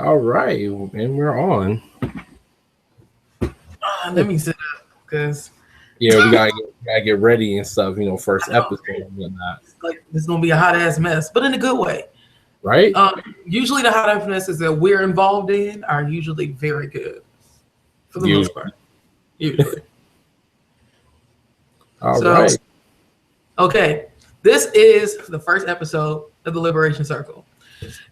All right, and we're on. Let me sit up because Yeah, we gotta get ready and stuff. First episode and whatnot, like this is gonna be a hot ass mess, but in a good way. right? Usually the hot ass messes that we're involved in are usually very good for the You most part. Usually. all So right? okay, this is the first episode of the Liberation Circle.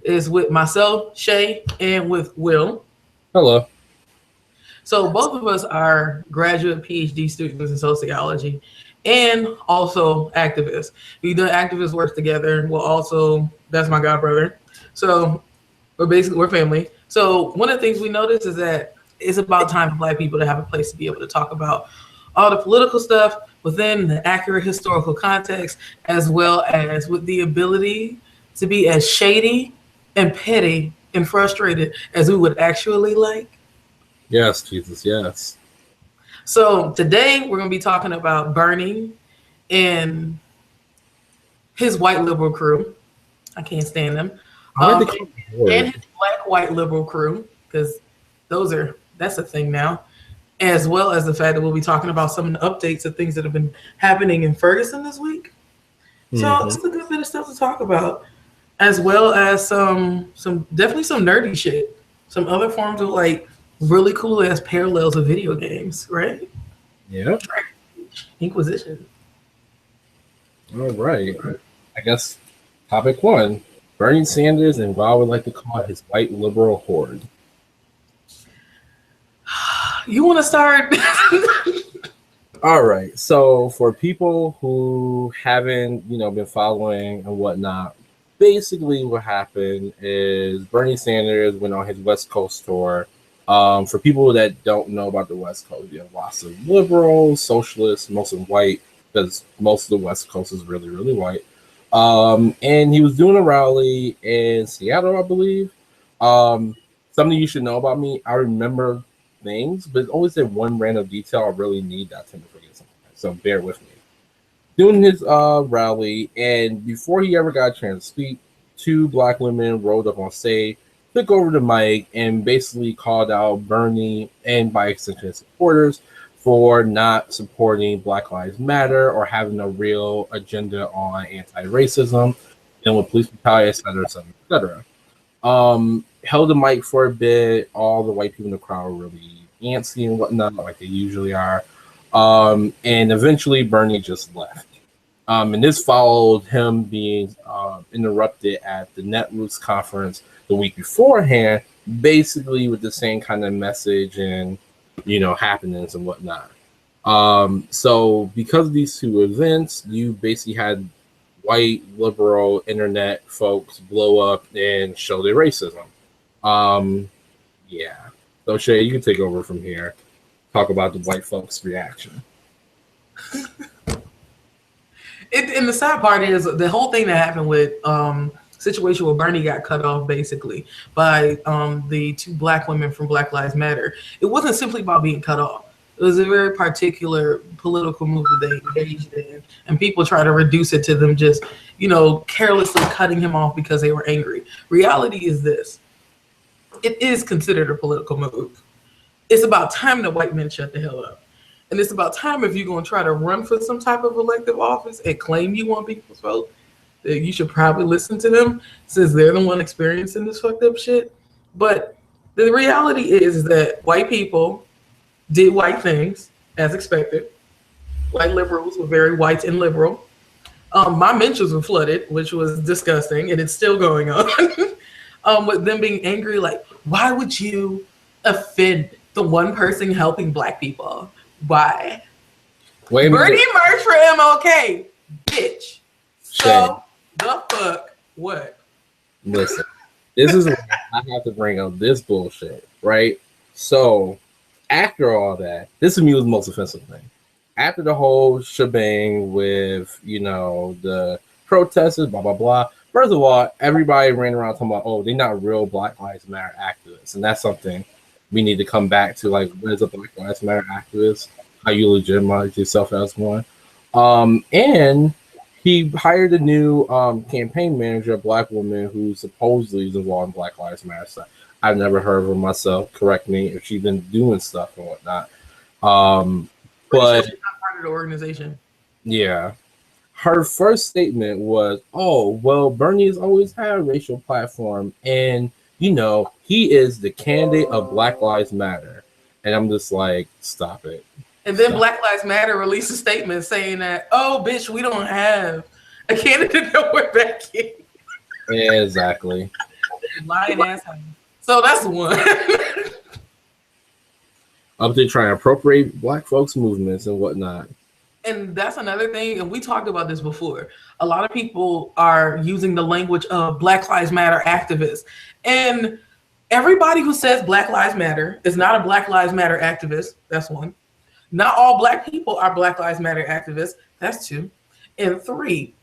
It's with myself, Shay, and with Will. Hello. So both of us are graduate PhD students in sociology and also activists. We do activist work together. We'll also that's my god brother. So we're family. So one of the things we notice is that it's about time for Black people to have a place to be able to talk about all the political stuff within the accurate historical context, as well as with the ability to be as shady and petty and frustrated as we would actually like. Yes, Jesus, yes. So today we're going to be talking about Bernie and his white liberal crew. I can't stand them. Why did they call it And Horde? his black white liberal crew, because that's a thing now. As well as the fact that we'll be talking about some of the updates of things that have been happening in Ferguson this week. So it's a good bit of stuff to talk about, as well as some definitely some nerdy shit, some other forms of like really cool ass parallels of video games, right? Yeah. Inquisition. All right. I guess topic one: Bernie Sanders and what I would like to call his white liberal horde. You want to start? All right. So for people who haven't, been following and whatnot, basically what happened is Bernie Sanders went on his West Coast tour. For people that don't know about the West Coast, you have lots of liberals, socialists, most of them white, because most of the West Coast is really, really white. And he was doing a rally in Seattle, I believe. Something you should know about me: I remember things, but it's always that one random detail I really need that I tend to forget sometimes. So bear with me. Doing his rally, and before he ever got a chance to speak, two black women rolled up on stage, took over the mic, and basically called out Bernie and by extension his supporters for not supporting Black Lives Matter or having a real agenda on anti-racism and with police brutality, et cetera, et cetera, et cetera. Held the mic for a bit. All the white people in the crowd were really antsy and whatnot, like they usually are. And eventually Bernie just left. And this followed him being interrupted at the Netroots conference the week beforehand, basically with the same kind of message and, happenings and whatnot. So because of these two events, you basically had white liberal internet folks blow up and show their racism. Yeah. So Shay, you can take over from here. Talk about the white folks' reaction. And the sad part is the whole thing that happened with situation where Bernie got cut off basically by the two black women from Black Lives Matter. It wasn't simply about being cut off. It was a very particular political move that they engaged in, and people try to reduce it to them just, carelessly cutting him off because they were angry. Reality is this: it is considered a political move. It's about time that white men shut the hell up. And it's about time, if you're going to try to run for some type of elective office and claim you want people's vote, that you should probably listen to them since they're the one experiencing this fucked up shit. But the reality is that white people did white things as expected. White liberals were very white and liberal. My mentions were flooded, which was disgusting, and it's still going on. With them being angry, like, why would you offend the one person helping black people? Why? Wait a minute. Bernie merged for MLK, bitch. Shay, So the fuck what? listen. This is where I have to bring up this bullshit, right? So after all that, this to me was the most offensive thing. After the whole shebang with, the protesters, blah, blah, blah. First of all, everybody ran around talking about, oh, they're not real Black Lives Matter activists. And that's something we need to come back to, like, what is a Black Lives Matter activist? How you legitimize yourself as one. And he hired a new campaign manager, a black woman who supposedly is involved in Black Lives Matter stuff. I've never heard of her myself. Correct me if she's been doing stuff and whatnot. Um, Pretty sure but she's not part of the organization. yeah, her first statement was, "Oh, well, Bernie has always had a racial platform, and he is the candidate of Black Lives Matter." And I'm just like, stop it. And then Stop. Black Lives Matter released a statement saying that, oh, bitch, we don't have a candidate that we're backing. Exactly. Lying asshole. So that's one. Up there trying to appropriate Black folks' movements and whatnot. And that's another thing, and we talked about this before. A lot of people are using the language of Black Lives Matter activists. And everybody who says Black Lives Matter is not a Black Lives Matter activist. That's one. Not all Black people are Black Lives Matter activists. That's two. And three,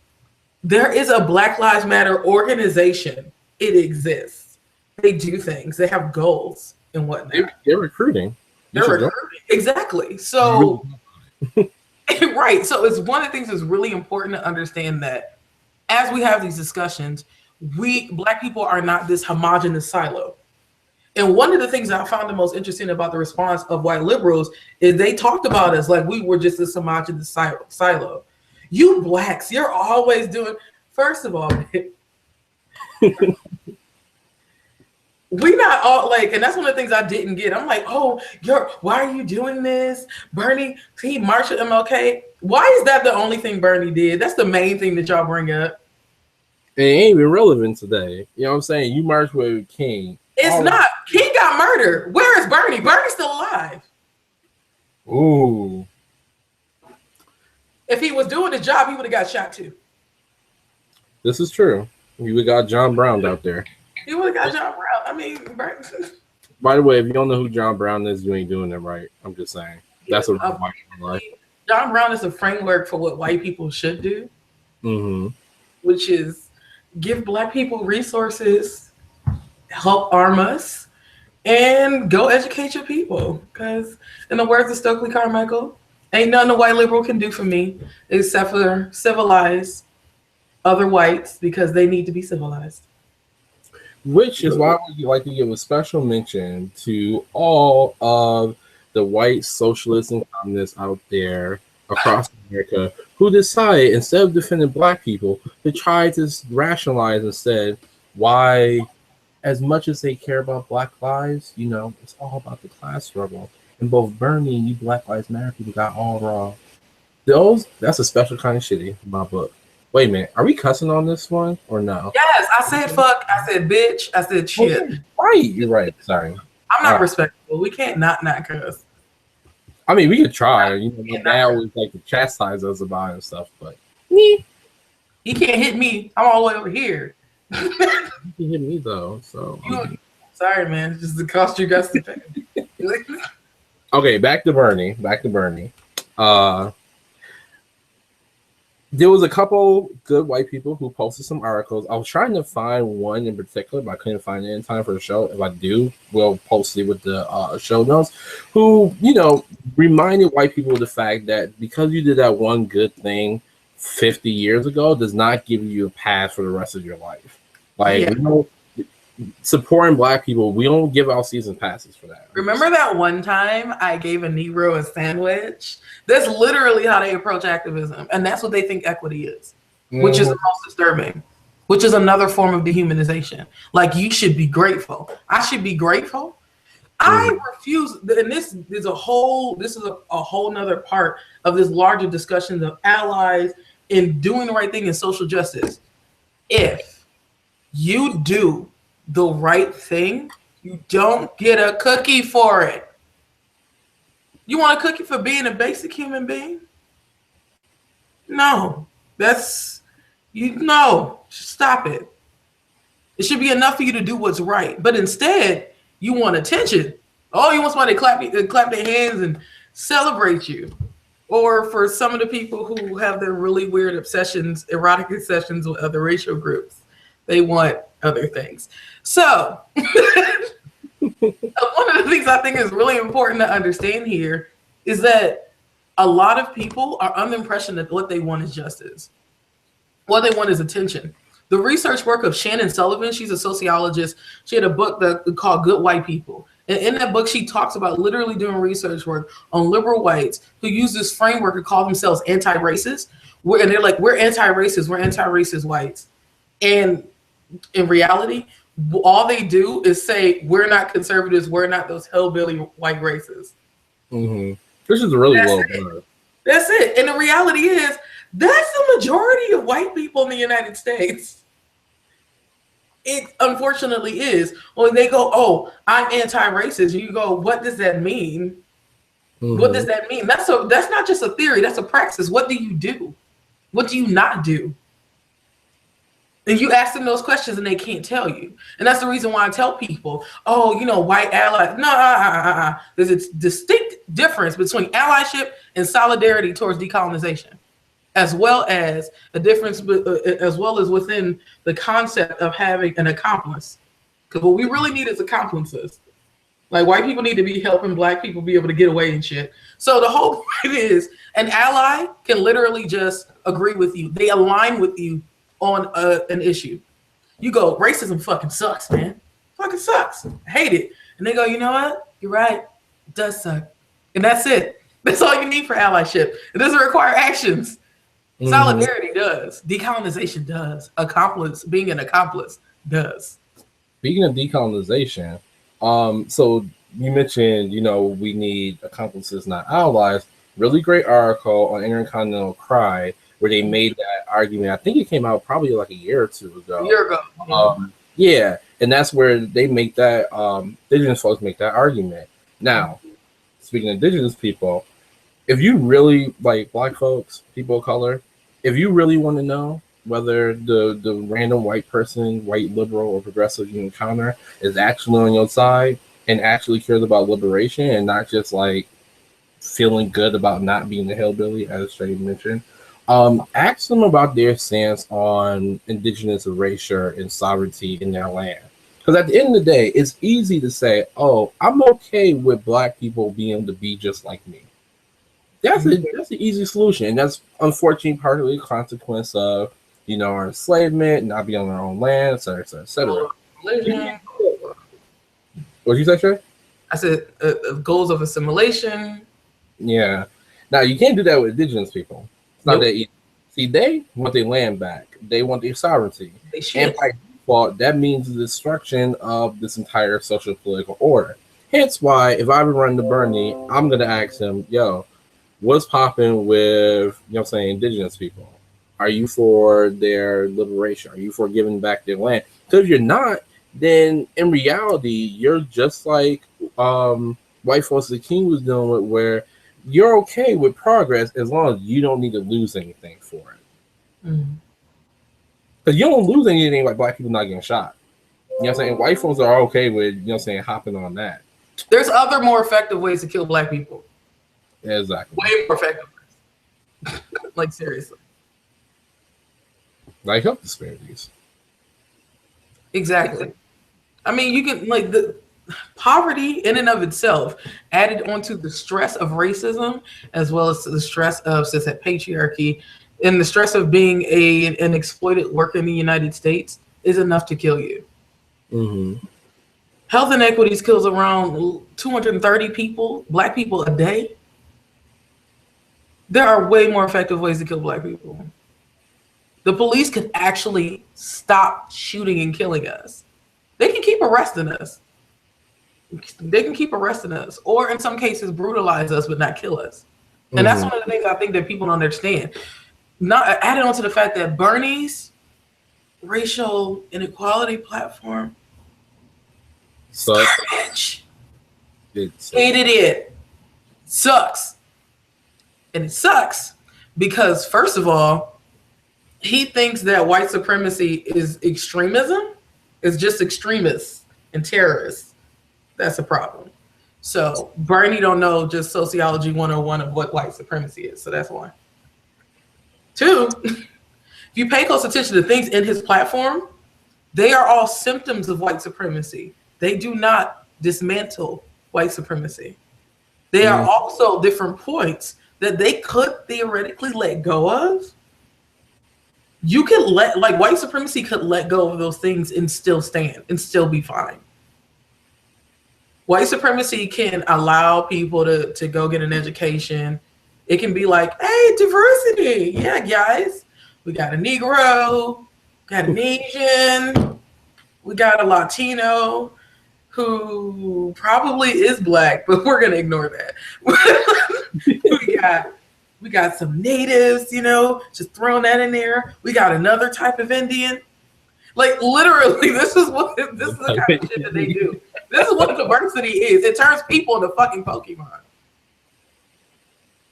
there is a Black Lives Matter organization. It exists. They do things. They have goals and whatnot. They're recruiting. They're recruiting. Exactly. So, right. So it's one of the things that's really important to understand that as we have these discussions, we Black people are not this homogenous silo. And one of the things that I found the most interesting about the response of white liberals is they talked about us like we were just this homogenous silo. You Blacks, you're always doing, first of all, we not all like, and that's one of the things I didn't get. I'm like, oh, why are you doing this? Bernie, he marched with MLK. Why is that the only thing Bernie did? That's the main thing that y'all bring up. It ain't even relevant today. You know what I'm saying? You marched with King. It's not. King got murdered. Where is Bernie? Bernie's still alive. Ooh. If he was doing the job, he would have got shot too. This is true. We got John Brown out there. He would have got John Brown. I mean, by the way, if you don't know who John Brown is, you ain't doing it right. I'm just saying. That's what white people like. John Brown is a framework for what white people should do, which is give Black people resources, help arm us, and go educate your people. Because in the words of Stokely Carmichael, ain't nothing a white liberal can do for me except for civilize other whites because they need to be civilized. Which is why we like to give a special mention to all of the white socialists and communists out there across America who decide, instead of defending Black people, to try to rationalize instead why, as much as they care about Black lives, it's all about the class struggle. And both Bernie and you Black Lives Matter people got all wrong. That's a special kind of shitty in my book. Wait a minute, are we cussing on this one or no? Yes, I said fuck, I said bitch, I said shit. Okay, right, you're right. Sorry. I'm not respectful. We can't not cuss. I mean, we could try. They always like to chastise us about it and stuff, but he can't hit me. I'm all the way over here. You can hit me though, so. Sorry, man. It's just the cost you got to pay. Okay, back to Bernie. There was a couple good white people who posted some articles. I was trying to find one in particular, but I couldn't find it in time for the show. If I do, we'll post it with the show notes. Who, reminded white people of the fact that because you did that one good thing 50 years ago does not give you a pass for the rest of your life. Supporting Black people, we don't give out season passes for that. Remember that one time I gave a Negro a sandwich? That's literally how they approach activism. And that's what they think equity is, which is the most disturbing, which is another form of dehumanization. Like, you should be grateful. I should be grateful. I refuse. And this is a whole nother part of this larger discussion of allies in doing the right thing in social justice. If you do the right thing, you don't get a cookie for it. You want a cookie for being a basic human being? No. Stop it. It should be enough for you to do what's right. But instead, you want attention. Oh, you want somebody to clap their hands and celebrate you. Or for some of the people who have their really weird obsessions, erotic obsessions with other racial groups, they want other things. So one of the things I think is really important to understand here is that a lot of people are under the impression that what they want is justice. What they want is attention. The research work of Shannon Sullivan, she's a sociologist. She had a book called Good White People. And in that book, she talks about literally doing research work on liberal whites who use this framework to call themselves anti-racist. And they're like, we're anti-racist, we're anti-racist whites. And in reality, all they do is say, we're not conservatives, we're not those hillbilly white racists. Mm-hmm. This is really low bar. That's it. And the reality is, that's the majority of white people in the United States. It unfortunately is. When they go, oh, I'm anti-racist, you go, what does that mean? Mm-hmm. What does that mean? That's not just a theory, that's a praxis. What do you do? What do you not do? And you ask them those questions and they can't tell you. And that's the reason why I tell people, oh, white allies. No, there's a distinct difference between allyship and solidarity towards decolonization, as well as a difference, as well as within the concept of having an accomplice. Because what we really need is accomplices. Like, white people need to be helping black people be able to get away and shit. So the whole point is, an ally can literally just agree with you. They align with you on an issue. You go, racism fucking sucks, man. Fucking sucks. I hate it. And they go, you know what? You're right. It does suck. And that's it. That's all you need for allyship. It doesn't require actions. Mm-hmm. Solidarity does. Decolonization does. Being an accomplice does. Speaking of decolonization, so you mentioned, we need accomplices, not allies. Really great article on Intercontinental Cry where they made that argument. I think it came out probably like a year or two ago. A year ago. Yeah, and that's where they make that, indigenous folks make that argument. Now, speaking of indigenous people, if you really, like black folks, people of color, if you really want to know whether the random white person, white liberal or progressive you encounter is actually on your side and actually cares about liberation and not just like feeling good about not being the hillbilly, as Shay mentioned, ask them about their stance on indigenous erasure and sovereignty in their land. Because at the end of the day, it's easy to say, oh, I'm okay with black people being able to be just like me. That's an easy solution. And that's unfortunately partly a consequence of, our enslavement, not being on our own land, et cetera, et cetera, et cetera. What'd you say, Shay? I said goals of assimilation. Yeah. Now, you can't do that with indigenous people. It's not that easy. See, they want their land back. They want their sovereignty. They should. And by default, that means the destruction of this entire social political order. Hence why, if I were running to Bernie, I'm going to ask him, yo, what's popping with, indigenous people? Are you for their liberation? Are you for giving back their land? Because if you're not, then in reality, you're just like white folks the king was dealing with, where you're okay with progress as long as you don't need to lose anything for it. Because you don't lose anything like black people not getting shot. White folks are okay with, hopping on that. There's other more effective ways to kill black people. Exactly. Way more effective ways. Like, seriously. Like health disparities. Exactly. I mean, you can, like, the poverty in and of itself added onto the stress of racism, as well as the stress of systemic patriarchy and the stress of being an exploited worker in the United States is enough to kill you. Mm-hmm. Health inequities kills around 230 people, black people, a day. There are way more effective ways to kill black people. The police can actually stop shooting and killing us. They can keep arresting us. Or in some cases, brutalize us, but not kill us. And that's one of the things I think that people don't understand. Not added on to the fact that Bernie's racial inequality platform sucks. Hated it. Sucks. And it sucks because, first of all, he thinks that white supremacy is extremism. It's just extremists and terrorists. That's a problem. So Bernie don't know just sociology 101 of what white supremacy is. So that's one. Two, if you pay close attention to things in his platform, they are all symptoms of white supremacy. They do not dismantle white supremacy. They are also different points that they could theoretically let go of, you could like white supremacy could let go of those things and still stand and still be fine. White supremacy can allow people to go get an education. It can be like, hey, diversity. Yeah, guys. We got a Negro, got an Asian, we got a Latino who probably is black, but we're gonna ignore that. we got some natives, just throwing that in there. We got another type of Indian. Like literally, this is the kind of shit that they do. This is what diversity is. It turns people into fucking Pokemon.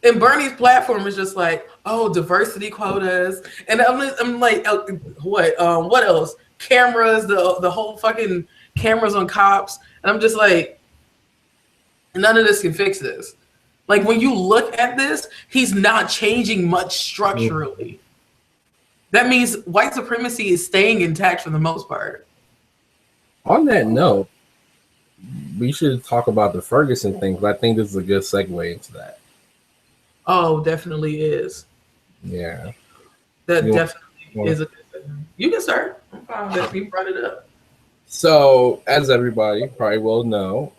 And Bernie's platform is just like, oh, diversity quotas, and I'm like, what else? Cameras, the whole fucking cameras on cops, and I'm just like, none of this can fix this. Like when you look at this, he's not changing much structurally. That means white supremacy is staying intact for the most part. On that note, we should talk about the Ferguson thing, but I think this is a good segue into that. Oh, definitely is. Yeah. That definitely is a good thing. You can start. I'm fine with that. You brought it up. So, as everybody probably will know,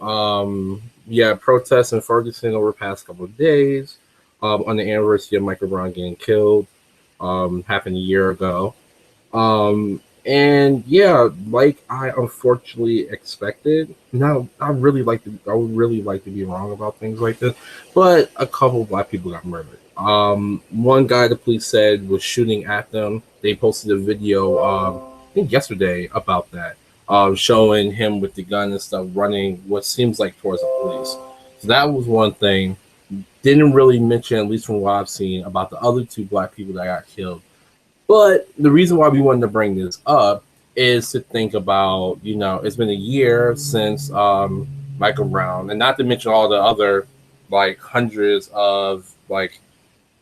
protests in Ferguson over the past couple of days on the anniversary of Michael Brown getting killed. Happened a year ago. And yeah, like I unfortunately expected. Now I would really like to be wrong about things like this, but a couple of black people got murdered. One guy the police said was shooting at them. They posted a video, I think yesterday, about that, showing him with the gun and stuff running what seems like towards the police. So that was one thing. Didn't really mention, at least from what I've seen, about the other two black people that got killed. But the reason why we wanted to bring this up is to think about, it's been a year since Michael Brown, and not to mention all the other, like, hundreds of, like,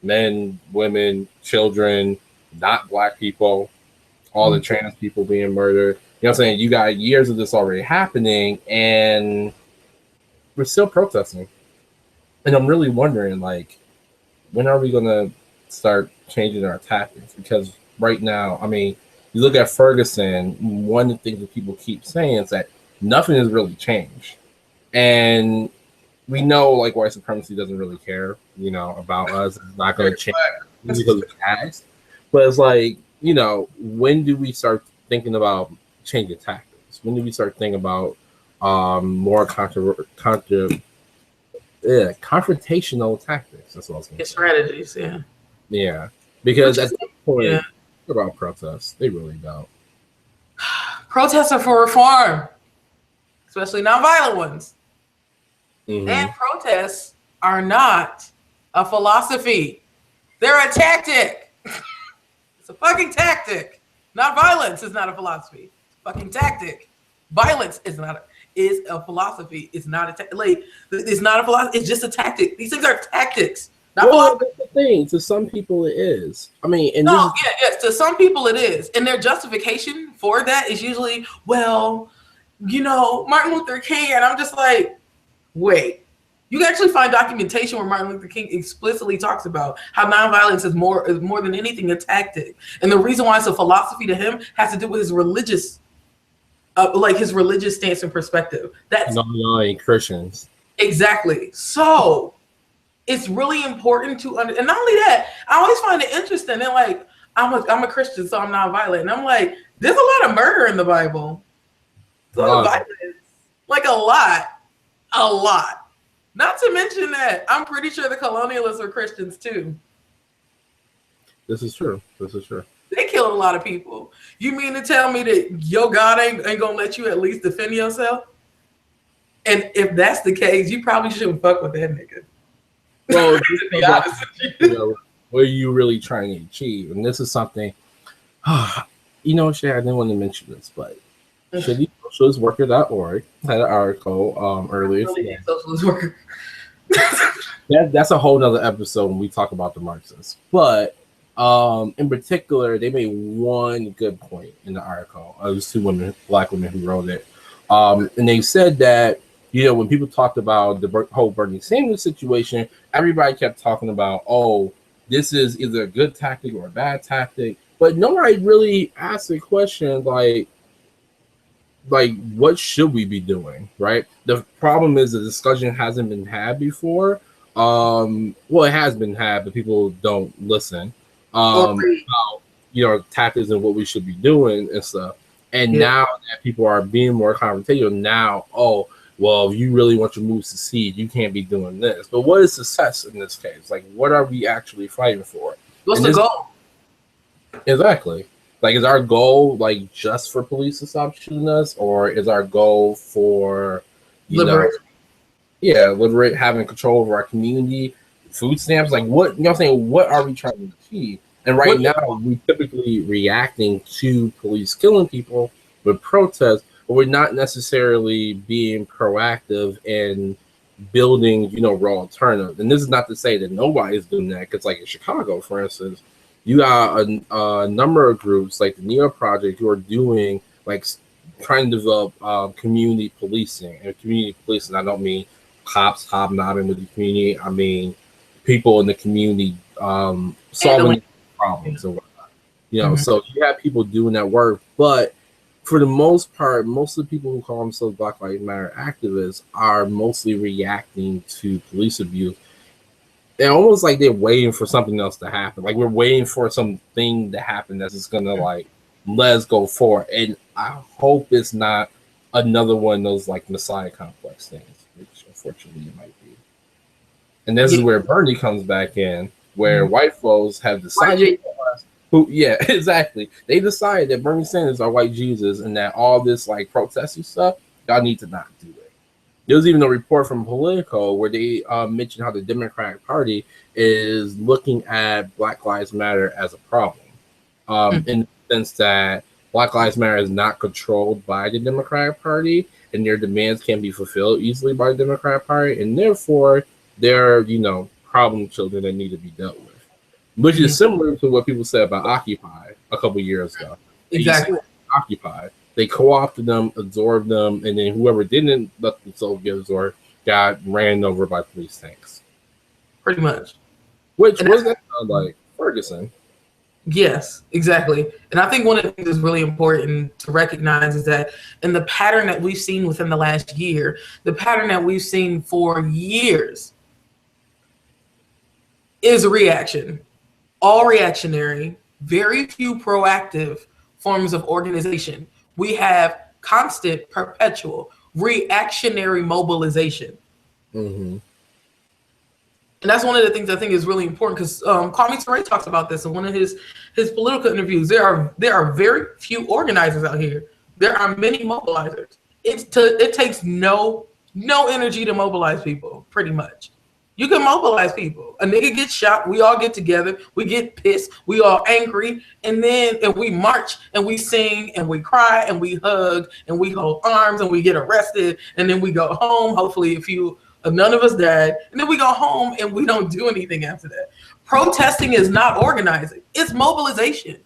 men, women, children, not black people, all the trans people being murdered. You know what I'm saying? You got years of this already happening, and we're still protesting. And I'm really wondering, like, when are we going to start changing our tactics? Because right now, I mean, you look at Ferguson, one of the things that people keep saying is that nothing has really changed. And we know, like, white supremacy doesn't really care, about us. It's not going to change because of tax. But it's like, when do we start thinking about changing tactics? When do we start thinking about more confrontational tactics? That's what I was going to say. Strategies, yeah. Yeah, because at that point, about protests, they really don't. Protests are for reform, especially nonviolent ones. Mm-hmm. And protests are not a philosophy. They're a tactic. It's a fucking tactic. Nonviolence is not a philosophy. It's a fucking tactic. Violence is a philosophy. It's not a it's not a philosophy. It's just a tactic. These things are tactics. Well, that's the thing. To some people, it is. I mean, yes. To some people, it is, and their justification for that is usually, Martin Luther King, and I'm just like, wait. You can actually find documentation where Martin Luther King explicitly talks about how nonviolence is more than anything a tactic, and the reason why it's a philosophy to him has to do with his religious, his religious stance and perspective. That's non Christians. Exactly. So it's really important to and not only that, I always find it interesting. They're like, I'm a Christian, so I'm nonviolent, and I'm like, there's a lot of murder in the Bible. Violence, like a lot. Not to mention that I'm pretty sure the colonialists were Christians too. This is true. They killed a lot of people. You mean to tell me that your God ain't gonna let you at least defend yourself? And if that's the case, you probably shouldn't fuck with that nigga. Well, what are you really trying to achieve? And this is something, Shay, I didn't want to mention this, but socialistworker.org had an article earlier. Socialist worker. That's a whole nother episode when we talk about the Marxists. But in particular, they made one good point in the article. It was two black women who wrote it. And they said that, when people talked about the whole Bernie Sanders situation, everybody kept talking about, this is either a good tactic or a bad tactic. but nobody really asked a question like what should we be doing, right? The problem is the discussion hasn't been had before. Well, it has been had, but people don't listen. About, tactics and what we should be doing and stuff. And now that people are being more confrontational, now, oh, well, if you really want your moves to succeed, you can't be doing this. But what is success in this case? Like, what are we actually fighting for? What's the goal? Exactly. Like, is our goal like just for police to stop shooting us, or is our goal for liberate, having control over our community, food stamps? Like, what I'm saying? What are we trying to achieve? And right now, we typically reacting to police killing people with protests, but we're not necessarily being proactive in building, real alternatives. And this is not to say that nobody's doing that, because, like in Chicago, for instance, you got a number of groups like the Neo Project who are doing like trying to develop community policing. And community policing, I don't mean cops hobnobbing with the community. I mean people in the community solving problems and whatnot. So you have people doing that work, but for the most part, most of the people who call themselves Black Lives Matter activists are mostly reacting to police abuse. And almost like they're waiting for something else to happen. Like we're waiting for something to happen that's just gonna like let us go forward. And I hope it's not another one of those like Messiah complex things, which unfortunately it might be. And this is where Bernie comes back in, where white folks have decided exactly. They decided that Bernie Sanders are white Jesus and that all this like protesting stuff, y'all need to not do it. There was even a report from Politico where they mentioned how the Democratic Party is looking at Black Lives Matter as a problem, in the sense that Black Lives Matter is not controlled by the Democratic Party and their demands can be fulfilled easily by the Democratic Party, and therefore they're, problem children that need to be dealt with. Which is similar to what people said about Occupy a couple years ago. Exactly. Occupy. They co-opted them, absorbed them, and then whoever didn't let themselves get absorbed got ran over by police tanks. Pretty much. Which was that like Ferguson. Yes, exactly. And I think one of the things that's really important to recognize is that in the pattern that we've seen within the last year, the pattern that we've seen for years is a reaction. All reactionary, very few proactive forms of organization. We have constant, perpetual, reactionary mobilization. Mm-hmm. And that's one of the things I think is really important, because Kwame Ture talks about this in one of his political interviews. There are very few organizers out here. There are many mobilizers. It takes no energy to mobilize people, pretty much. You can mobilize people. A nigga gets shot, we all get together, we get pissed, we all angry, and we march and we sing and we cry and we hug and we hold arms and we get arrested, and then we go home. Hopefully none of us died, and then we go home and we don't do anything after that. Protesting is not organizing, it's mobilization.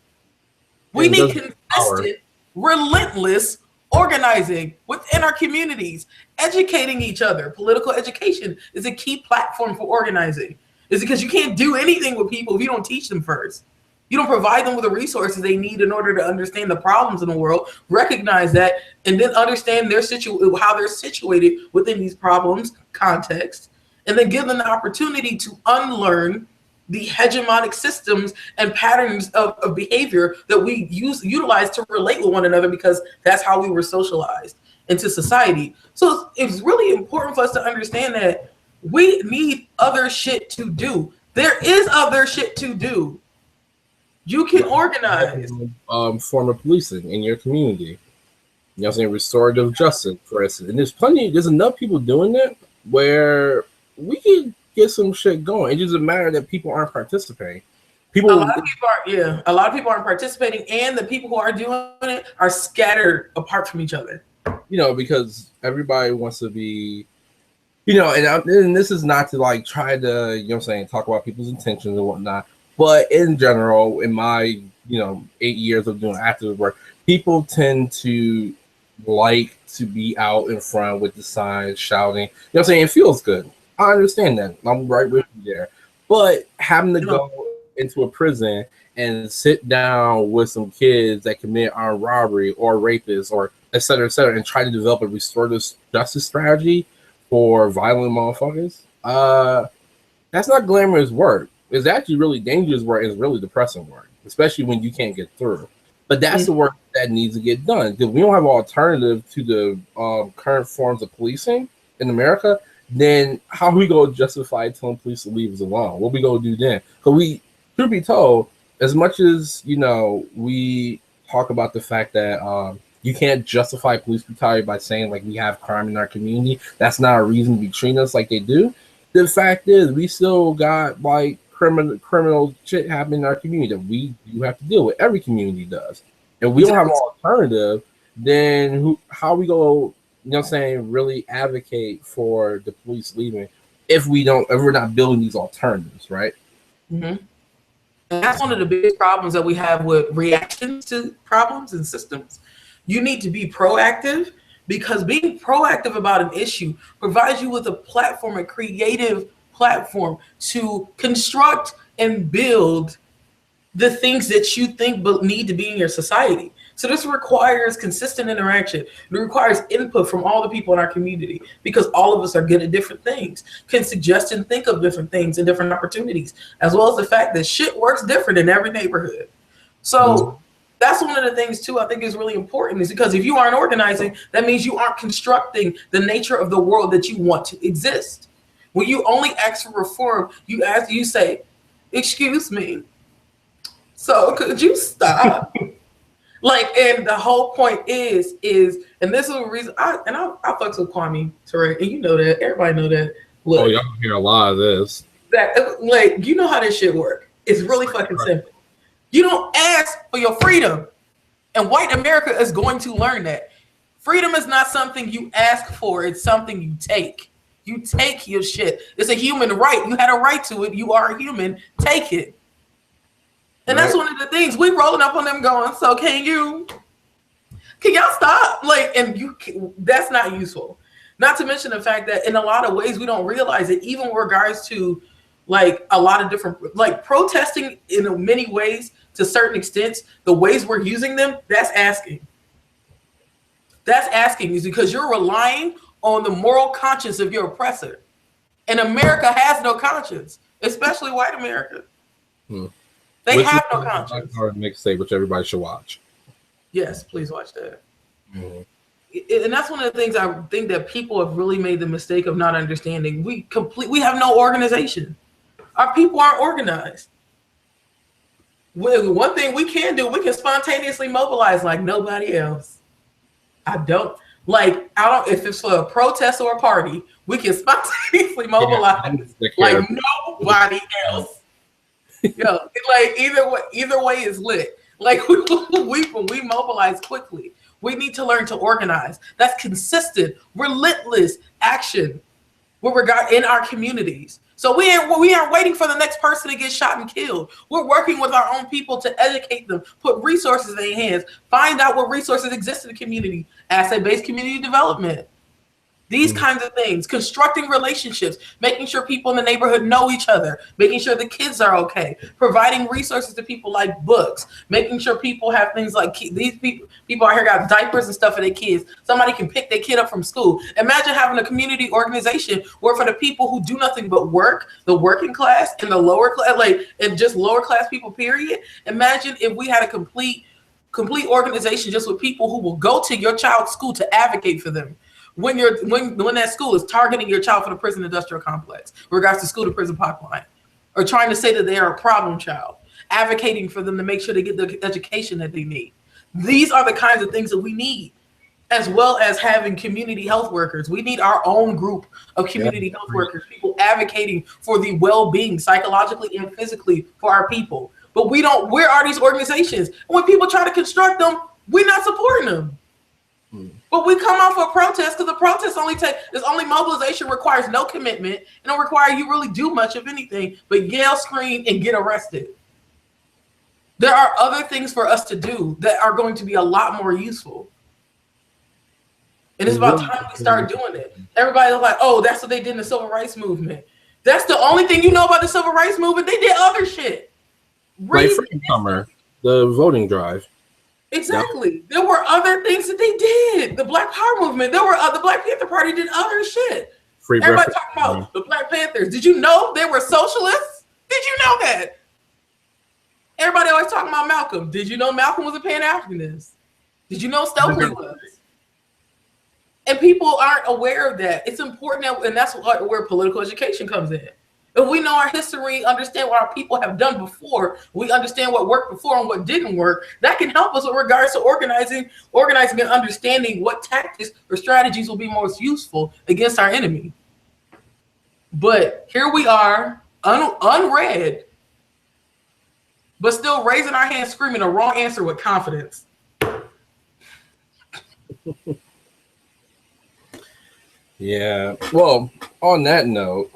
We need consistent, relentless organizing within our communities, educating each other. Political education is a key platform for organizing. It's because you can't do anything with people if you don't teach them first. You don't provide them with the resources they need in order to understand the problems in the world, recognize that, and then understand how they're situated within these problems, context, and then give them the opportunity to unlearn the hegemonic systems and patterns of behavior that we utilize to relate with one another, because that's how we were socialized into society. So it's really important for us to understand that we need other shit to do. There is other shit to do. You can organize. Form of policing in your community. You know what I'm saying? Restorative justice, for instance. And there's enough people doing that where we can get some shit going. It doesn't matter that people aren't participating. A lot of people aren't participating, and the people who are doing it are scattered apart from each other. Because everybody wants to be, and this is not to like try to, talk about people's intentions and whatnot. But in general, in my, 8 years of doing active work, people tend to like to be out in front with the signs, shouting. It feels good. I understand that. I'm right with you there. But having to go into a prison and sit down with some kids that commit armed robbery or rapists or et cetera, and try to develop a restorative justice strategy for violent motherfuckers. That's not glamorous work. It's actually really dangerous work. It's really depressing work, especially when you can't get through. But that's the work that needs to get done, because we don't have an alternative to the current forms of policing in America. Then how we go justify telling police to leave us alone? What we go do then? Because we, truth be told, as much as we talk about the fact that you can't justify police brutality by saying like we have crime in our community, that's not a reason to be treating us like they do. The fact is, we still got like criminal shit happening in our community that we do have to deal with. Every community does, and we don't have an alternative. Then how we go? Really advocate for the police leaving if we're not building these alternatives, right? Mm-hmm. And that's one of the biggest problems that we have with reactions to problems and systems. You need to be proactive, because being proactive about an issue provides you with a platform, a creative platform to construct and build the things that you think need to be in your society. So this requires consistent interaction. It requires input from all the people in our community, because all of us are good at different things, can suggest and think of different things and different opportunities, as well as the fact that shit works different in every neighborhood. So that's one of the things too I think is really important, is because if you aren't organizing, that means you aren't constructing the nature of the world that you want to exist. When you only ask for reform, you say, "Excuse me, so could you stop?" And the whole point is, and this is the reason I fucks with Kwame Ture, and you know that, everybody know that. Look, y'all hear a lot of this. That you know how this shit work. It's really fucking simple. You don't ask for your freedom, and white America is going to learn that freedom is not something you ask for; it's something you take. You take your shit. It's a human right. You had a right to it. You are a human. Take it. And that's one of the things we rolling up on them going, so can y'all stop? That's not useful. Not to mention the fact that in a lot of ways, we don't realize that even with regards to a lot of different, protesting in many ways to certain extents, the ways we're using them, that's asking. That's asking, is because you're relying on the moral conscience of your oppressor. And America has no conscience, especially white America. They have no conscience. Mixtape, which everybody should watch. Yes, please watch that. And that's one of the things I think that people have really made the mistake of not understanding. We have no organization. Our people aren't organized. One thing we can do, we can spontaneously mobilize like nobody else. If it's for a protest or a party, we can spontaneously mobilize like nobody else. Either way is lit. When we mobilize quickly, we need to learn to organize. That's consistent, relentless action in our communities. So we aren't waiting for the next person to get shot and killed. We're working with our own people to educate them, put resources in their hands, find out what resources exist in the community, asset-based community development. These kinds of things, constructing relationships, making sure people in the neighborhood know each other, making sure the kids are okay, providing resources to people like books, making sure people have things like these people out here got diapers and stuff for their kids. Somebody can pick their kid up from school. Imagine having a community organization where for the people who do nothing but work, the working class and the lower class, and just lower class people, period. Imagine if we had a complete organization just with people who will go to your child's school to advocate for them. When that school is targeting your child for the prison industrial complex, regards to school to prison pipeline, or trying to say that they are a problem child, advocating for them to make sure they get the education that they need. These are the kinds of things that we need, as well as having community health workers. We need our own group of community health workers, people advocating for the well-being psychologically and physically for our people. But where are these organizations? And when people try to construct them, we're not supporting them. But we come out for a protest because the protest only mobilization requires no commitment and don't require you really do much of anything but yell, scream, and get arrested. There are other things for us to do that are going to be a lot more useful. And it's about time we start doing it. Everybody's like, oh, that's what they did in the civil rights movement. That's the only thing you know about the civil rights movement. They did other shit. Like Freedom Summer, the voting drive. Exactly. Yep. There were other things that they did. The Black Power movement. There were the Black Panther Party did other shit. Everybody talking about the Black Panthers. Did you know they were socialists? Did you know that? Everybody always talking about Malcolm. Did you know Malcolm was a Pan-Africanist? Did you know Stokely was? And people aren't aware of that. It's important, and that's where political education comes in. If we know our history, understand what our people have done before, we understand what worked before and what didn't work, that can help us with regards to organizing and understanding what tactics or strategies will be most useful against our enemy. But here we are, unread, but still raising our hands, screaming a wrong answer with confidence. Yeah. Well, on that note,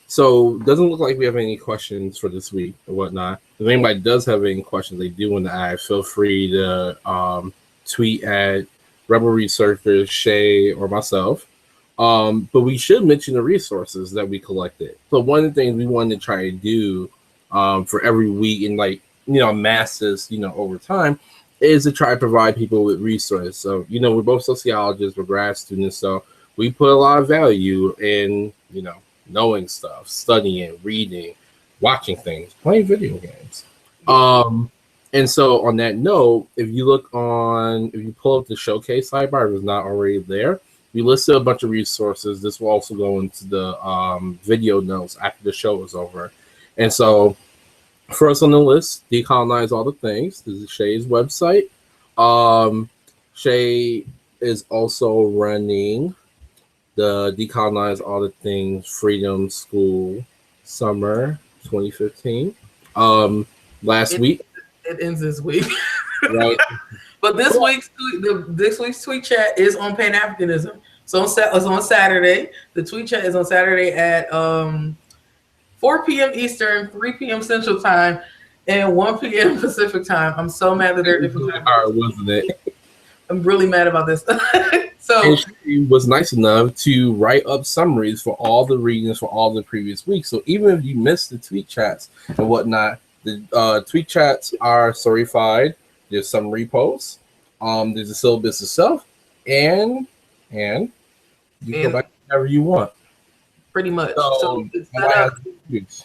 so doesn't look like we have any questions for this week or whatnot. If anybody does have any questions they do want to ask, feel free to tweet at Rebel Researchers, Shay, or myself. But we should mention the resources that we collected. So one of the things we wanted to try to do for every week and masses, over time, is to try to provide people with resources. So, we're both sociologists, we're grad students, so we put a lot of value in, knowing stuff, studying, reading, watching things, playing video games. And so on that note, if you pull up the showcase sidebar, if it's not already there, we listed a bunch of resources. This will also go into the video notes after the show is over. And so first on the list, Decolonize All the Things. This is Shay's website. Shay is also running the Decolonize All the Things Freedom School Summer 2015. Last week. It ends this week. Right. But this week's tweet chat is on Pan-Africanism. So it's on Saturday. The tweet chat is on Saturday at 4 p.m. Eastern, 3 p.m. Central Time, and 1 p.m. Pacific Time. I'm so mad that they're different. Wasn't it? I'm really mad about this. So and she was nice enough to write up summaries for all the readings for all the previous weeks. So even if you missed the tweet chats and whatnot, the tweet chats are certified. There's some reposts. There's the syllabus itself, and you can go back whenever you want. Pretty much. So it's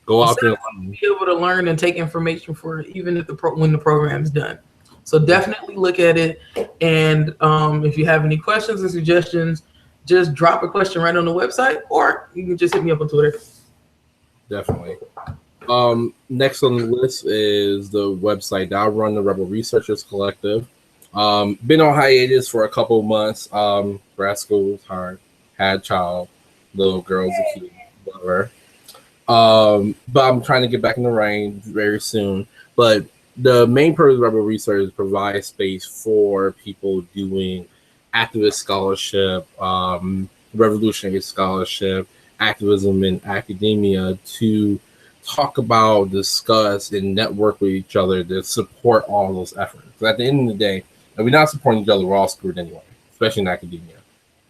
go out there and be able to learn and take information for it, even if when the program's done. So definitely look at it. And if you have any questions or suggestions, just drop a question right on the website, or you can just hit me up on Twitter. Definitely. Next on the list is the website that I run, the Rebel Researchers Collective. Been on hiatus for a couple of months. Grad school was hard. Had child, little girls a kid, whatever. But I'm trying to get back in the ring very soon. But the main purpose of Rebel Research is provide space for people doing activist scholarship, revolutionary scholarship, activism in academia to talk about, discuss, and network with each other to support all those efforts. At the end of the day, if we're not supporting each other, we're all screwed anyway, especially in academia.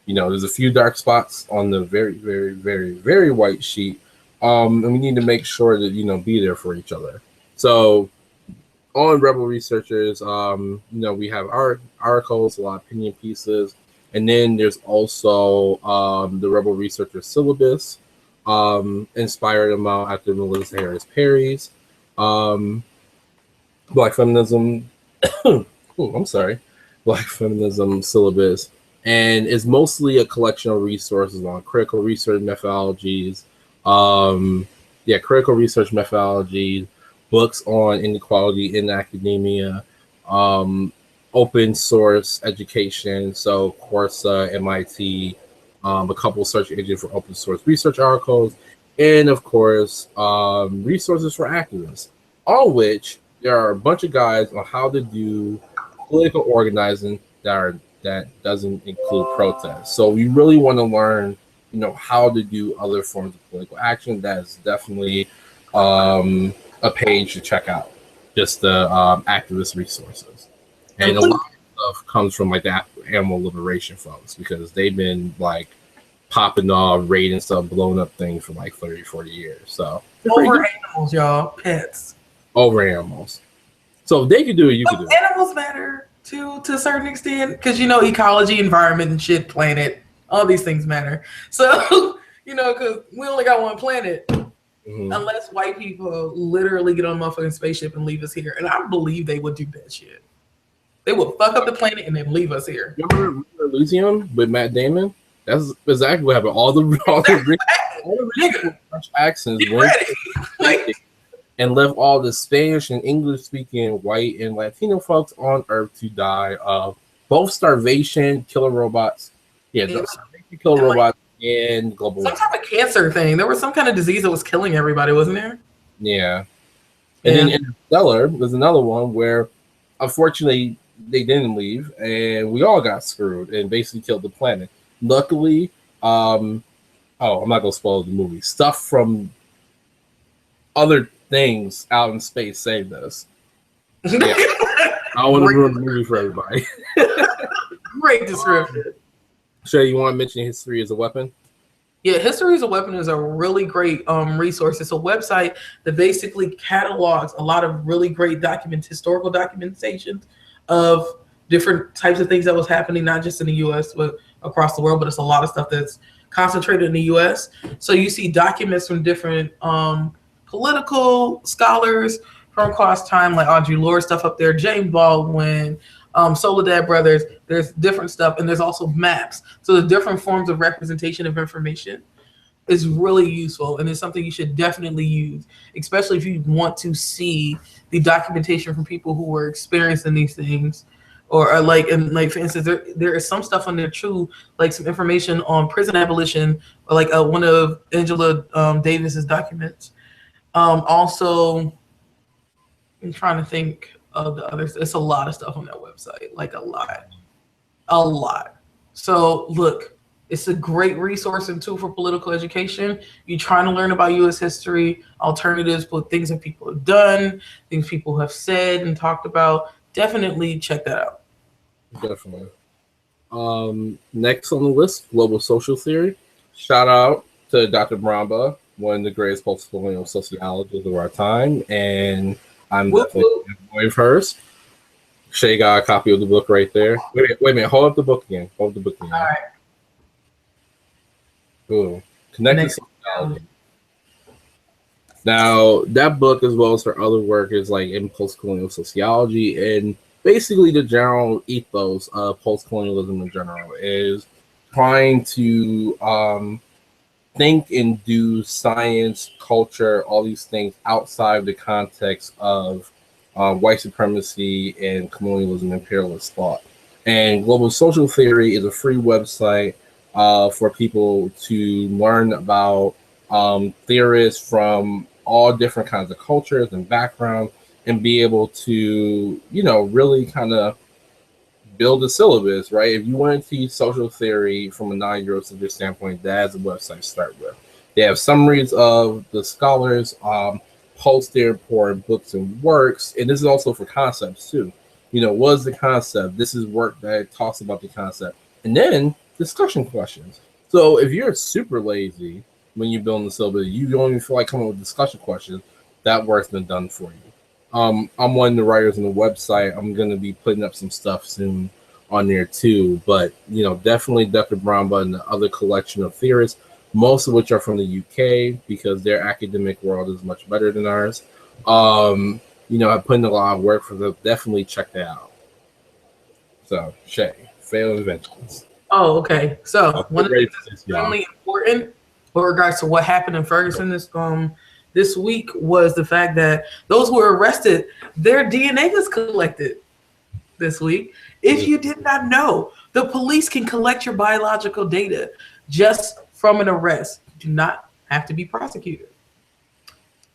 There's a few dark spots on the very, very, very, very white sheet, and we need to make sure that, be there for each other. So on Rebel Researchers, we have our articles, a lot of opinion pieces, and then there's also the Rebel Researcher syllabus, inspired amount after Melissa Harris Perry's Black Feminism. Black Feminism syllabus, and it's mostly a collection of resources on critical research methodologies, books on inequality in academia, open source education, so Coursera, MIT, a couple search engines for open source research articles, and of course, resources for activists, on which there are a bunch of guides on how to do political organizing that doesn't include protests. So we really want to learn, how to do other forms of political action. That is definitely a page to check out, just the activist resources. And a lot of stuff comes from the animal liberation folks, because they've been popping off, raiding stuff, blowing up things for 30, 40 years. So over animals, y'all, pets. over animals. So if they could do it, you could do it. Animals matter too, to a certain extent, because ecology, environment, and shit, planet, all these things matter. So because we only got one planet, unless white people literally get on a motherfucking spaceship and leave us here, and I believe they would do that shit. They would fuck up the planet and then leave us here. Remember Elysium with Matt Damon? That's exactly what happened. All the French accents went and left all the Spanish and English speaking white and Latino folks on Earth to die of both starvation, killer robots. Yeah, killer robots and global some type of cancer thing. There was some kind of disease that was killing everybody, wasn't there? Yeah. And then Interstellar was another one where unfortunately they didn't leave and we all got screwed and basically killed the planet. Luckily, I'm not gonna spoil the movie. Stuff from other things out in space saved us. Yeah. I don't want to ruin the movie for everybody. Great description. Shay, you want to mention History as a Weapon? Yeah, History as a Weapon is a really great resource. It's a website that basically catalogs a lot of really great historical documentation of different types of things that was happening, not just in the U.S., but across the world. But it's a lot of stuff that's concentrated in the U.S. So you see documents from different political scholars from across time, like Audre Lorde stuff up there, James Baldwin, Soledad Brothers. There's different stuff, and there's also maps. So the different forms of representation of information is really useful, and it's something you should definitely use, especially if you want to see the documentation from people who were experiencing these things, or for instance, there is some stuff on there too, like some information on prison abolition, or like one of Angela Davis's documents. Also, I'm trying to think of the others. It's a lot of stuff on that website, like a lot. So look, it's a great resource and tool for political education. You're trying to learn about U.S. history, alternatives, but things that people have done, things people have said and talked about. Definitely check that out. Definitely. Next on the list, global social theory. Shout out to Dr. Bramba, one of the greatest post-colonial sociologists of our time, and I'm definitely going with hers. Shay got a copy of the book right there. Wait a minute. Hold up the book again. All right. Cool. Connected sociology. Now, that book, as well as her other work, is like in post-colonial sociology, and basically the general ethos of post-colonialism in general is trying to think and do science, culture, all these things outside the context of white supremacy and colonialism, imperialist thought. And global social theory is a free website for people to learn about theorists from all different kinds of cultures and backgrounds, and be able to, really kind of build a syllabus, right? If you want to teach social theory from a non-Eurocentric standpoint, that's a website to start with. They have summaries of the scholars, post their important books and works, and this is also for concepts too. What is the concept? This is work that talks about the concept, and then discussion questions. So if you're super lazy when you're building the syllabus, you don't even feel like coming up with discussion questions, that work's been done for you. I'm one of the writers on the website. I'm going to be putting up some stuff soon on there too. But, definitely Dr. Bramba and the other collection of theorists, most of which are from the UK because their academic world is much better than ours. I put in a lot of work for them. Definitely check that out. So, Shay, failed inventions. Oh, okay. So, one of the things that's extremely important with regards to what happened in Ferguson this week was the fact that those who were arrested, their DNA was collected this week. If you did not know, the police can collect your biological data just from an arrest. You do not have to be prosecuted.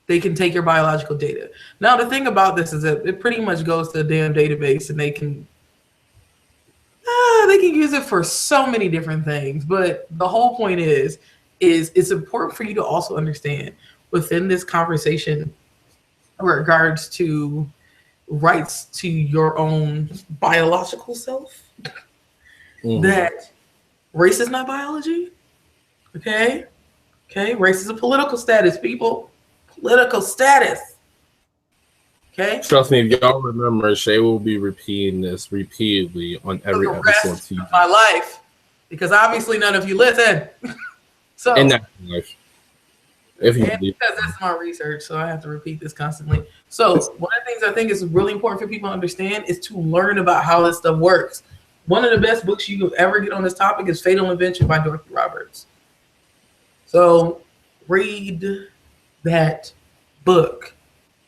They can take your biological data. Now, the thing about this is that it pretty much goes to the damn database, and they can use it for so many different things. But the whole point is it's important for you to also understand within this conversation in regards to rights to your own biological self, that race is not biology. Okay? Race is a political status, people. Political status. Okay? Trust me, if y'all remember, Shay will be repeating this repeatedly on every For the episode of rest TV. of my life. Because obviously none of you listen. So, In that life. If you and believe. because that's my research, so I have to repeat this constantly. So, one of the things I think is really important for people to understand is to learn about how this stuff works. One of the best books you could ever get on this topic is Fatal Invention by Dorothy Roberts. So, read that book.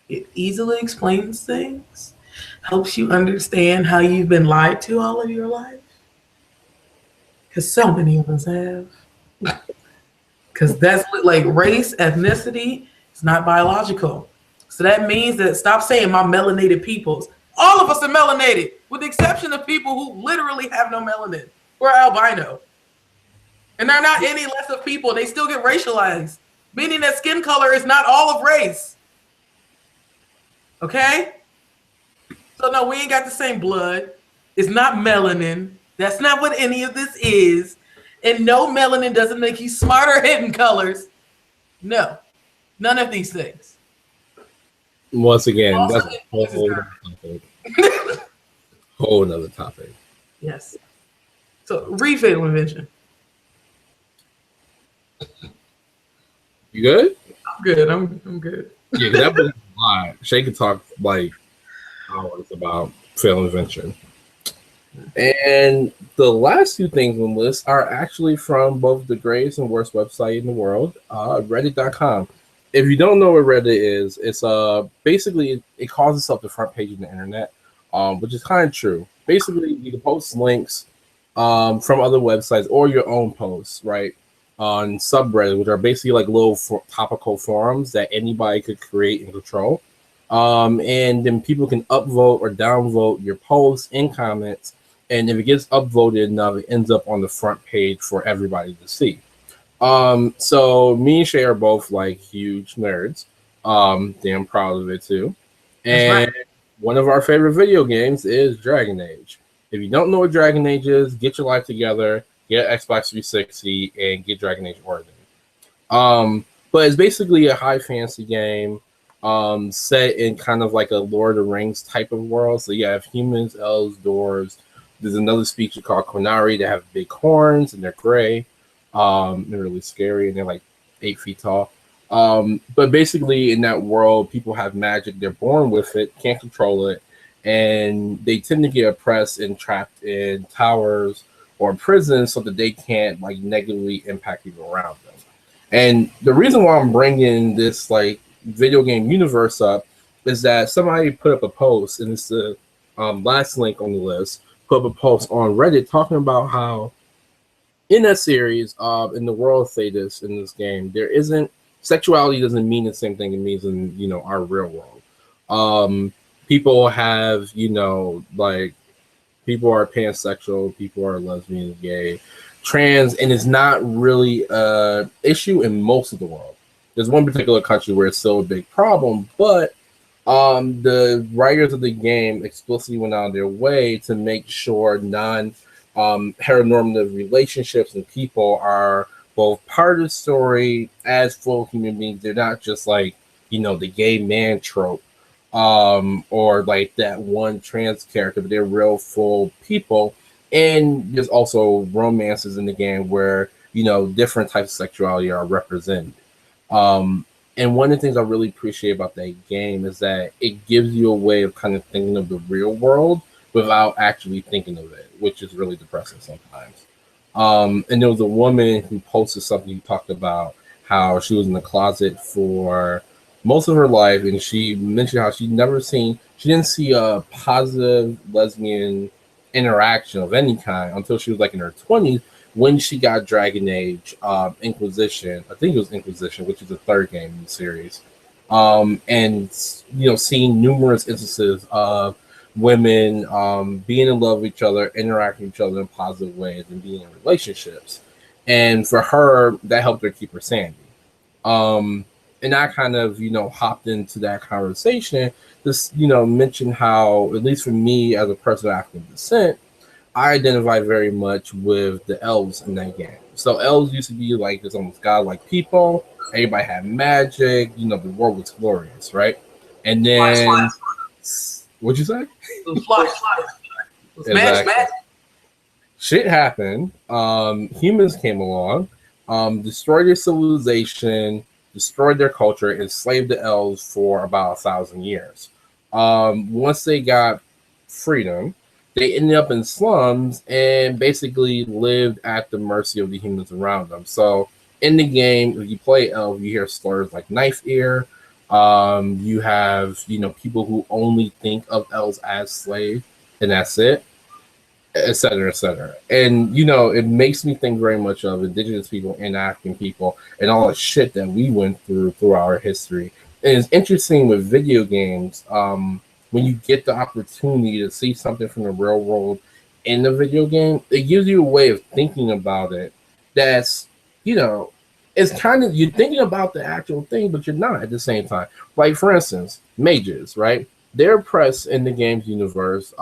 It easily explains things, helps you understand how you've been lied to all of your life. Because so many of us have. Because that's like race, ethnicity, it's not biological. So that means that stop saying my melanated peoples. All of us are melanated, with the exception of people who literally have no melanin. We're albino. And they're not any less of people. They still get racialized, meaning that skin color is not all of race. Okay? So no, we ain't got the same blood. It's not melanin. That's not what any of this is. And no, melanin doesn't make you smarter hidden colors. No, none of these things. Once again, Also, that's a whole other topic. Whole other topic. Yes. So read Fatal Invention. You good? I'm good. I'm good. Yeah, that was a lot. Shay could talk like hours about Fatal Invention. And the last two things on the list are actually from both the greatest and worst website in the world, Reddit.com. If you don't know what Reddit is, it's basically it calls itself the front page of the internet, which is kind of true. Basically, you can post links from other websites or your own posts, right, on subreddits, which are basically like little topical forums that anybody could create and control. And then people can upvote or downvote your posts and comments. And if it gets upvoted enough, it ends up on the front page for everybody to see. So me and Shay are both like huge nerds. Damn proud of it too. And one of our favorite video games is Dragon Age. If you don't know what Dragon Age is, get your life together, get Xbox 360, and get Dragon Age Origin. But it's basically a high fantasy game set in kind of like a Lord of the Rings type of world. So you have humans, elves, dwarves. There's another species called Qunari that have big horns and they're gray. They're really scary and they're like 8 feet tall. But basically in that world, people have magic. They're born with it, can't control it. And they tend to get oppressed and trapped in towers or prisons so that they can't like negatively impact people around them. And the reason why I'm bringing this like video game universe up is that somebody put up a post, and it's the last link on the list, put up a post on Reddit talking about how in that series, in the world of Thetis in this game, there isn't sexuality doesn't mean the same thing it means in our real world. People have like people are pansexual, people are lesbian, gay, trans, and it's not really a issue in most of the world. There's one particular country where it's still a big problem, but the writers of the game explicitly went out of their way to make sure heteronormative relationships and people are both part of the story as full human beings. They're not just like, the gay man trope or like that one trans character, but they're real full people. And there's also romances in the game where, different types of sexuality are represented. And one of the things I really appreciate about that game is that it gives you a way of kind of thinking of the real world without actually thinking of it, which is really depressing sometimes. And there was a woman who posted something who talked about how she was in the closet for most of her life, and she mentioned how she didn't see a positive lesbian interaction of any kind until she was like in her 20s when she got Dragon Age Inquisition. I think it was Inquisition, which is the third game in the series. And seeing numerous instances of women being in love with each other, interacting with each other in positive ways, and being in relationships. And for her, that helped her keep her sanity. And I kind of, hopped into that conversation. Just, mention how, at least for me as a person of African descent, I identify very much with the elves in that game. So elves used to be like this almost godlike people. Everybody had magic. The world was glorious, right? And then What'd you say? It was fly. Smash, Exactly. smash. Shit happened. Humans came along, destroyed their civilization, destroyed their culture, enslaved the elves for about 1,000 years. Once they got freedom, they ended up in slums and basically lived at the mercy of the humans around them. So in the game, if you play elf, you hear slurs like knife ear. You have people who only think of elves as slaves, and that's it, et cetera, et cetera. And it makes me think very much of indigenous people and African people and all the shit that we went through our history. And it's interesting with video games, when you get the opportunity to see something from the real world in the video game, it gives you a way of thinking about it that's, it's kind of, you're thinking about the actual thing, but you're not at the same time. Like, for instance, mages, right? They're oppressed in the game's universe.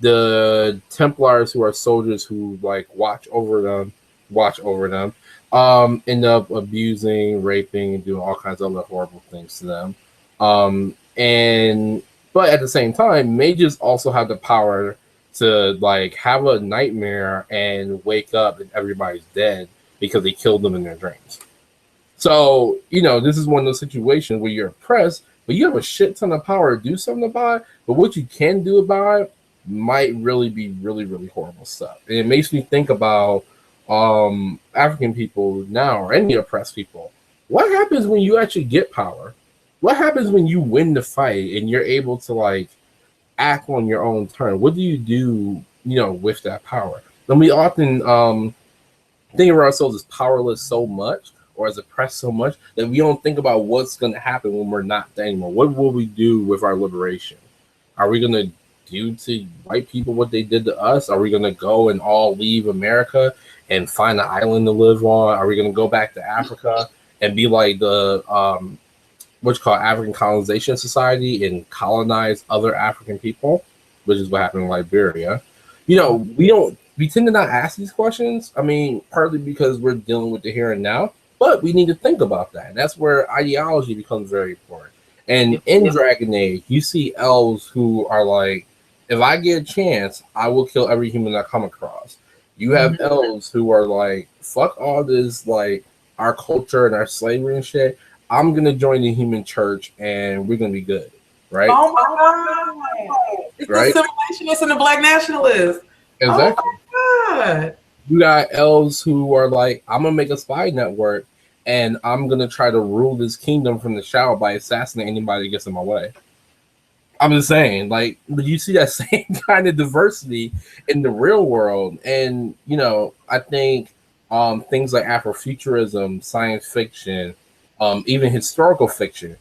The Templars, who are soldiers who watch over them, end up abusing, raping, and doing all kinds of other horrible things to them. But at the same time, mages also have the power to have a nightmare and wake up and everybody's dead because they killed them in their dreams. So this is one of those situations where you're oppressed, but you have a shit ton of power to do something about it. But what you can do about it might really be really, really horrible stuff. And it makes me think about African people now, or any oppressed people. What happens when you actually get power? What happens when you win the fight and you're able to act on your own turn? What do you do, with that power? And we often think of ourselves as powerless so much, or as oppressed so much, that we don't think about what's going to happen when we're not there anymore. What will we do with our liberation? Are we going to do to white people what they did to us? Are we going to go and all leave America and find an island to live on? Are we going to go back to Africa and be like the what's called African Colonization Society and colonize other African people, which is what happened in Liberia? We tend to not ask these questions. I mean, partly because we're dealing with the here and now, but we need to think about that. And that's where ideology becomes very important. And in Dragon Age, you see elves who are like, if I get a chance, I will kill every human I come across. You have elves who are like, fuck all this, our culture and our slavery and shit. I'm going to join the human church and we're going to be good. Right? Oh my God. It's right? the assimilationist and the black nationalist. Exactly. Oh my God. You got elves who are like, I'm going to make a spy network and I'm going to try to rule this kingdom from the shadow by assassinating anybody that gets in my way. I'm just saying, but you see that same kind of diversity in the real world. And, I think things like Afrofuturism, science fiction, even historical fiction,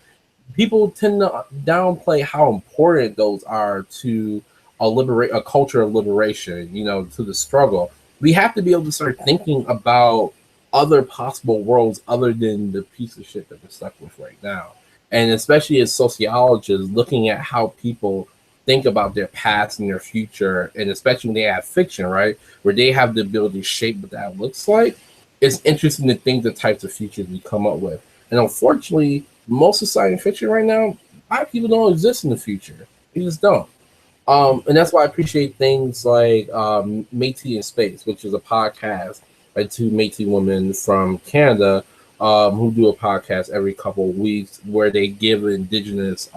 people tend to downplay how important those are to a culture of liberation, to the struggle. We have to be able to start thinking about other possible worlds other than the piece of shit that we're stuck with right now. And especially as sociologists, looking at how people think about their past and their future, and especially when they have fiction, right, where they have the ability to shape what that looks like, it's interesting to think the types of futures we come up with. And unfortunately, most of science fiction right now, black people don't exist in the future. They just don't. And that's why I appreciate things like Métis in Space, which is a podcast by two Métis women from Canada, who do a podcast every couple of weeks where they give an indigenous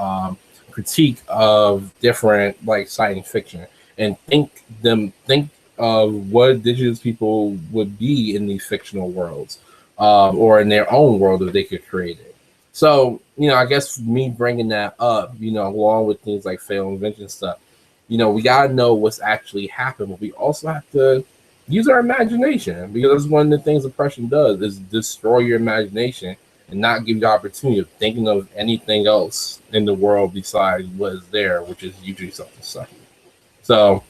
critique of different science fiction and think of what indigenous people would be in these fictional worlds, or in their own world if they could create it. So, I guess me bringing that up, along with things like failed invention stuff, we got to know what's actually happened, but we also have to use our imagination, because that's one of the things oppression does, is destroy your imagination and not give you the opportunity of thinking of anything else in the world besides what is there, which is usually something sucky. So,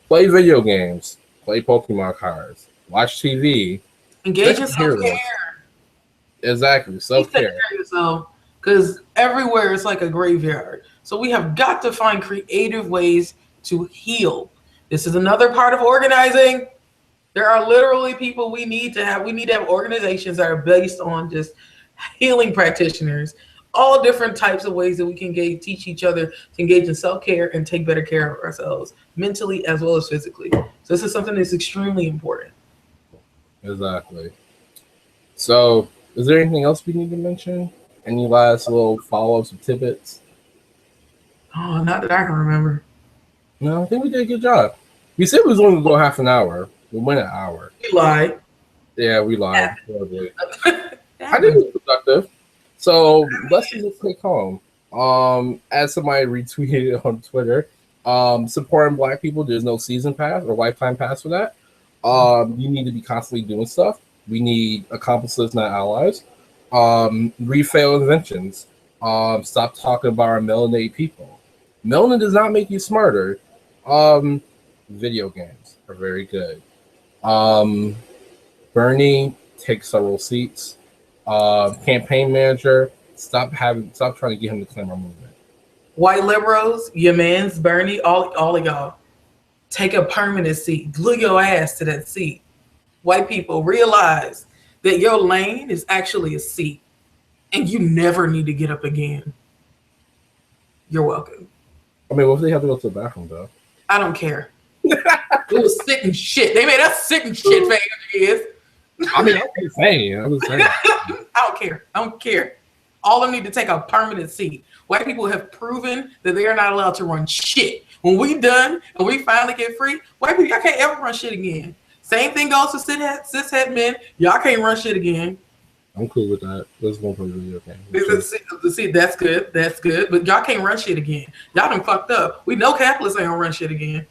play video games, play Pokemon cards, watch TV, engage in self-care. Exactly, self-care. Take care of yourself, because everywhere it's like a graveyard. So we have got to find creative ways to heal. This is another part of organizing. There are literally people we need to have. We need to have organizations that are based on just healing practitioners, all different types of ways that we can teach each other to engage in self-care and take better care of ourselves mentally as well as physically. So this is something that's extremely important. Exactly. So, is there anything else we need to mention? Any last little follow-ups or tidbits? Oh, not that I can remember. No, I think we did a good job. We said we was going to go half an hour. We went an hour. We lied. Yeah, we lied. I I think it was productive. So let's just take home. As somebody retweeted on Twitter, supporting Black people, there's no season pass or lifetime pass for that. You need to be constantly doing stuff. We need accomplices, not allies. Read failed inventions. Stop talking about our melanated people. Melanin does not make you smarter. Video games are very good. Bernie, take several seats. Campaign manager, stop trying to get him to claim our movement. White liberals, your man's Bernie, all of y'all, take a permanent seat. Glue your ass to that seat. White people, realize that your lane is actually a seat, and you never need to get up again. You're welcome. I mean, what if they have to go to the bathroom though? I don't care. It was sick and shit. They made us sick and shit for 8 years. I mean, I'm just saying. I don't care. I don't care. All of them need to take a permanent seat. White people have proven that they are not allowed to run shit. When we done and we finally get free, white people, y'all can't ever run shit again. Same thing goes to cishet men. Y'all can't run shit again. I'm cool with that. Let's go play video game. See, that's good. That's good. But y'all can't run shit again. Y'all done fucked up. We know capitalists ain't gonna run shit again.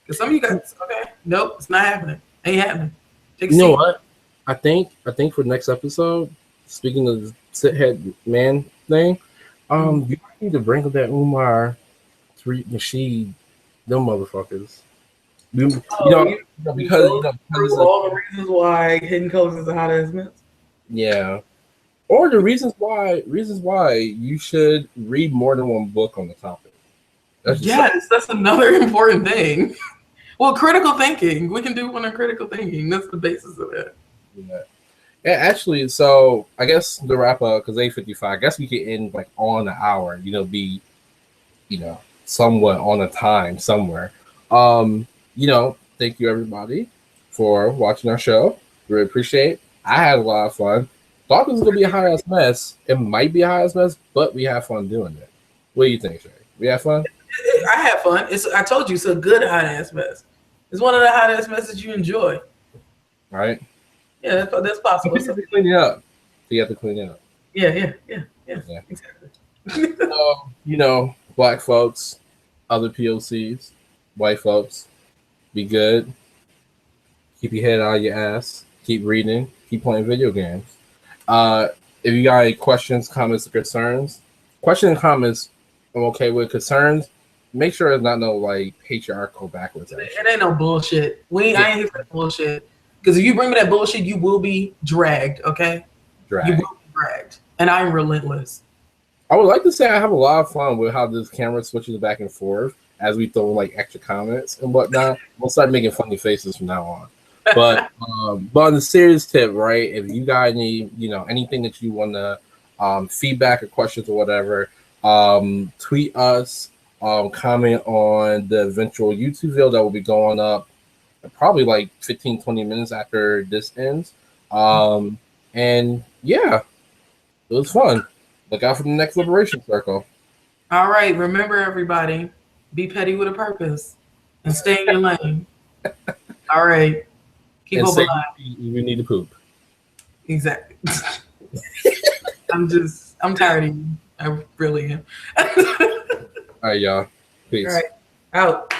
Because some of you guys, okay, nope, it's not happening. Ain't happening. You know what? I think for the next episode, speaking of the sit-head man thing, you need to bring up that Umar, Nasheed, them motherfuckers. Because all the reasons why Hidden Colors is a hot ass mess. Yeah, or the reasons why you should read more than one book on the topic. That's another important thing. Well, critical thinking. We can do one on critical thinking. That's the basis of it. Yeah, actually, so I guess the wrap up, because 8:55, I guess we could end like on an hour, be somewhat on a time somewhere. Thank you everybody for watching our show. Really appreciate it. I had a lot of fun. Thought this was gonna be a high ass mess. It might be a high ass mess, but we have fun doing it. What do you think, Shay? We have fun? I had fun. I told you it's a good hot ass mess. It's one of the hot ass messes you enjoy. Right? Yeah, that's possible. You have to clean it up. Yeah. Exactly. Black folks, other POCs, white folks, be good. Keep your head out of your ass. Keep reading. Keep playing video games. If you got any questions, comments, or concerns, I'm okay with. Concerns, make sure it's not no patriarchal backwards. It ain't no bullshit. I ain't here for that bullshit. Because if you bring me that bullshit, you will be dragged, okay? You will be dragged. And I'm relentless. I would like to say I have a lot of fun with how this camera switches back and forth as we throw extra comments and whatnot. We'll start making funny faces from now on. But on the serious tip, right? If you guys need, anything that you want to feedback or questions or whatever, tweet us, comment on the eventual YouTube video that will be going up probably 15-20 minutes after this ends. And yeah, it was fun. Look out for the next Liberation Circle. All right, remember everybody, be petty with a purpose and stay in your lane. All right, keep hope alive. You need to poop. Exactly. I'm tired of you. I really am. All right, y'all. Peace. All right, out.